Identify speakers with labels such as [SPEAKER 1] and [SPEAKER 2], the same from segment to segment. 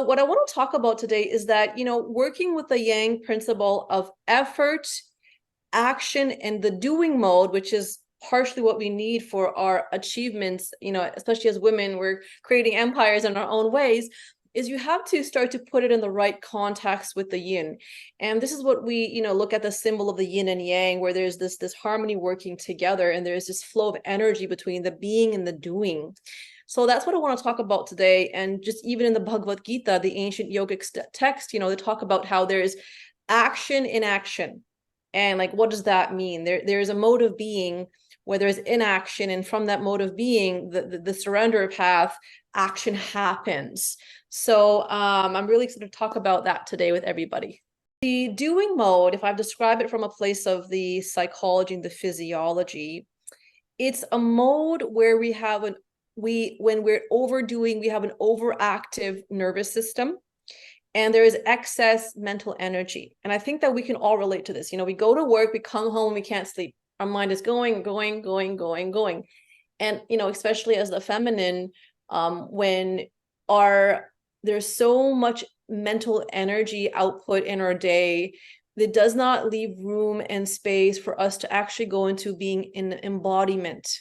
[SPEAKER 1] So what I want to talk about today is that, working with the Yang principle of effort, action, and the doing mode, which is partially what we need for our achievements, especially as women, we're creating empires in our own ways, is you have to start to put it in the right context with the yin. And this is what we, look at the symbol of the yin and yang, where there's this harmony working together, and there's this flow of energy between the being and the doing. So that's what I want to talk about today. And just even in the Bhagavad Gita, the ancient yogic text, they talk about how there's action in action. And like, what does that mean? There's a mode of being where there's inaction, and from that mode of being, the surrender path, action happens. So I'm really excited to talk about that today with everybody. The doing mode, if I describe it from a place of the psychology and the physiology, it's a mode where when we're overdoing, we have an overactive nervous system, and there is excess mental energy. And I think that we can all relate to this. We go to work, we come home, we can't sleep. Our mind is going. And, especially as the feminine, when there's so much mental energy output in our day, that does not leave room and space for us to actually go into being in embodiment.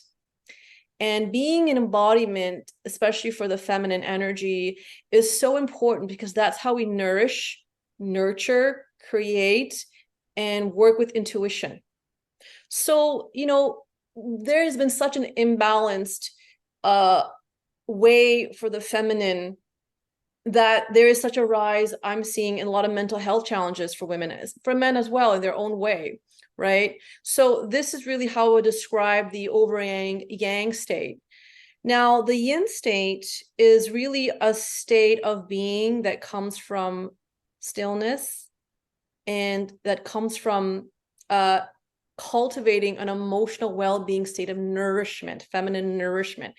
[SPEAKER 1] And being an embodiment, especially for the feminine energy, is so important, because that's how we nourish, nurture, create, and work with intuition. So, there has been such an imbalanced way for the feminine, that there is such a rise I'm seeing in a lot of mental health challenges for women, for men as well, in their own way. Right? So this is really how I would describe the over yang state. Now, the yin state is really a state of being that comes from stillness, and that comes from cultivating an emotional well-being state of nourishment, feminine nourishment.